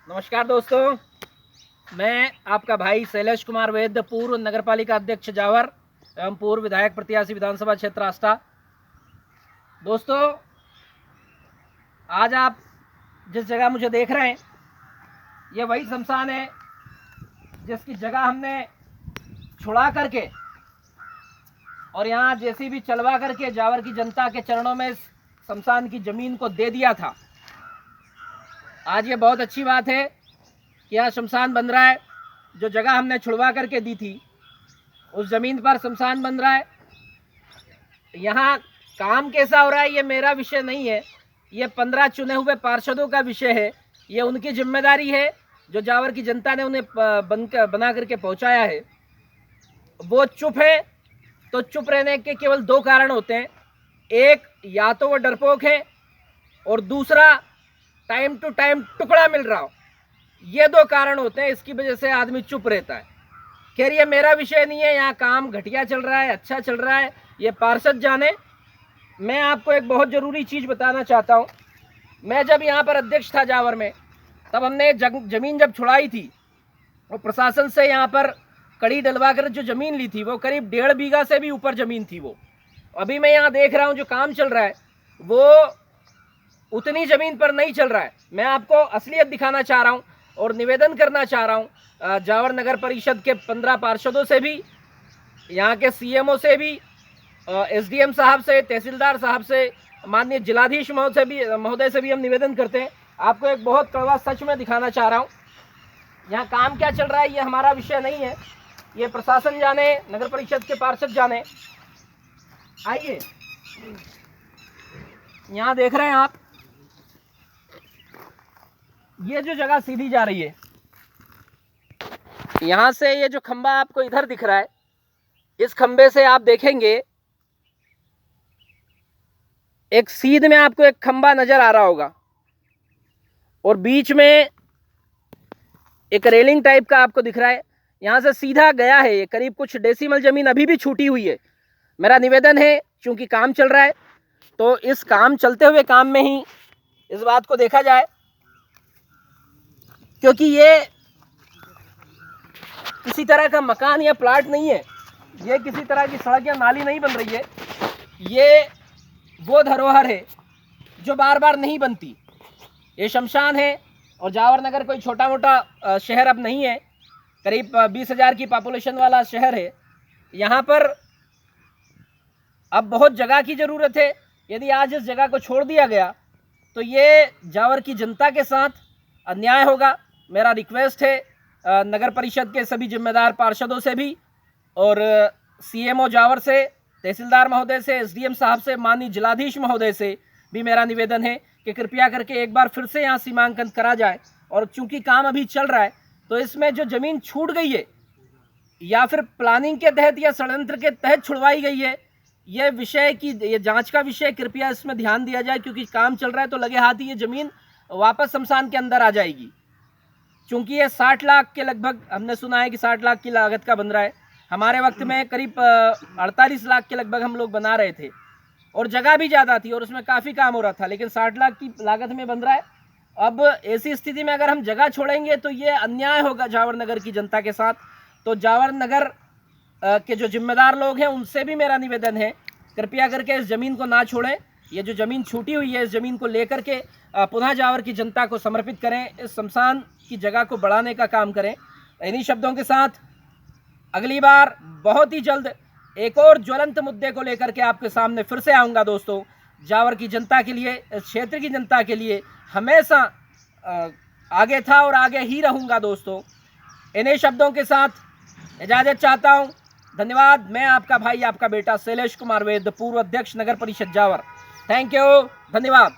नमस्कार दोस्तों, मैं आपका भाई शैलेश कुमार वैद्य, पूर्व नगर पालिका अध्यक्ष जावर एवं पूर्व विधायक प्रत्याशी विधानसभा क्षेत्र आष्टा। दोस्तों, आज आप जिस जगह मुझे देख रहे हैं, ये वही शमशान है जिसकी जगह हमने छुड़ा करके और यहाँ जेसीबी चलवा करके जावर की जनता के चरणों में इस शमशान की ज़मीन को दे दिया था। आज ये बहुत अच्छी बात है कि यहाँ शमशान बन रहा है। जो जगह हमने छुड़वा करके दी थी उस ज़मीन पर शमशान बन रहा है। यहाँ काम कैसा हो रहा है ये मेरा विषय नहीं है, ये 15 चुने हुए पार्षदों का विषय है। ये उनकी जिम्मेदारी है जो जावर की जनता ने उन्हें बना करके पहुँचाया है। वो चुप है तो चुप रहने के केवल 2 कारण होते हैं। एक, या तो वो डरपोक है और दूसरा, टाइम टू टाइम टुकड़ा मिल रहा हो। ये 2 कारण होते हैं, इसकी वजह से आदमी चुप रहता है। खैर, ये मेरा विषय नहीं है। यहाँ काम घटिया चल रहा है, अच्छा चल रहा है, ये पार्षद जाने। मैं आपको एक बहुत ज़रूरी चीज़ बताना चाहता हूँ। मैं जब यहाँ पर अध्यक्ष था जावर में, तब हमने ज़मीन जब छुड़ाई थी और प्रशासन से यहाँ पर कड़ी डलवा कर जो ज़मीन ली थी वो करीब 1.5 बीघा से भी ऊपर ज़मीन थी। वो अभी मैं यहाँ देख रहा हूँ जो काम चल रहा है वो उतनी ज़मीन पर नहीं चल रहा है। मैं आपको असलियत दिखाना चाह रहा हूँ और निवेदन करना चाह रहा हूँ जावर नगर परिषद के 15 पार्षदों से भी, यहाँ के सीएमओ से भी, एसडीएम साहब से, तहसीलदार साहब से, माननीय जिलाधीश महोदय से भी हम निवेदन करते हैं। आपको एक बहुत कड़वा सच में दिखाना चाह रहा हूँ। यहाँ काम क्या चल रहा है ये हमारा विषय नहीं है, ये प्रशासन जाने, नगर परिषद के पार्षद जाने। आइए, यहाँ देख रहे हैं आप, ये जो जगह सीधी जा रही है, यहाँ से ये जो खंबा आपको इधर दिख रहा है, इस खंबे से आप देखेंगे एक सीध में आपको एक खंबा नजर आ रहा होगा और बीच में एक रेलिंग टाइप का आपको दिख रहा है। यहाँ से सीधा गया है, ये करीब कुछ डेसिमल जमीन अभी भी छूटी हुई है। मेरा निवेदन है, क्योंकि काम चल रहा है, तो इस काम चलते हुए काम में ही इस बात को देखा जाए, क्योंकि ये किसी तरह का मकान या प्लाट नहीं है, ये किसी तरह की सड़क या नाली नहीं बन रही है। ये वो धरोहर है जो बार बार नहीं बनती। ये शमशान है और जावर नगर कोई छोटा मोटा शहर अब नहीं है, करीब 20,000 की पॉपुलेशन वाला शहर है। यहाँ पर अब बहुत जगह की ज़रूरत है। यदि आज इस जगह को छोड़ दिया गया तो ये जावर की जनता के साथ अन्याय होगा। मेरा रिक्वेस्ट है नगर परिषद के सभी जिम्मेदार पार्षदों से भी और सीएमओ जावर से, तहसीलदार महोदय से, एसडीएम साहब से, माननीय जिलाधीश महोदय से भी मेरा निवेदन है कि कृपया करके एक बार फिर से यहाँ सीमांकन करा जाए। और चूंकि काम अभी चल रहा है तो इसमें जो ज़मीन छूट गई है या फिर प्लानिंग के तहत या षड्यंत्र के तहत छुड़वाई गई है, ये विषय की ये जांच का विषय, कृपया इसमें ध्यान दिया जाए। क्योंकि काम चल रहा है तो लगे हाथ ही ये ज़मीन वापस शमशान के अंदर आ जाएगी। चूँकि ये 60 लाख के लगभग, हमने सुना है कि 60 लाख की लागत का बन रहा है। हमारे वक्त में करीब 48 लाख के लगभग हम लोग बना रहे थे और जगह भी ज़्यादा थी और उसमें काफ़ी काम हो रहा था, लेकिन 60 लाख की लागत में बन रहा है। अब ऐसी स्थिति में अगर हम जगह छोड़ेंगे तो ये अन्याय होगा जावर नगर की जनता के साथ। तो जावर नगर के जो जिम्मेदार लोग हैं उनसे भी मेरा निवेदन है, कृपया करके इस ज़मीन को ना छोड़ें। ये जो ज़मीन छूटी हुई है, इस ज़मीन को लेकर के पुनः जावर की जनता को समर्पित करें, इस शमशान की जगह को बढ़ाने का काम करें। इन्हीं शब्दों के साथ अगली बार बहुत ही जल्द एक और ज्वलंत मुद्दे को लेकर के आपके सामने फिर से आऊँगा। दोस्तों, जावर की जनता के लिए, इस क्षेत्र की जनता के लिए हमेशा आगे था और आगे ही रहूँगा। दोस्तों, इन्हीं शब्दों के साथ इजाज़त चाहता हूँ। धन्यवाद। मैं आपका भाई, आपका बेटा शैलेश कुमार वैद्य, पूर्व अध्यक्ष नगर परिषद जावर। थैंक यू, धन्यवाद।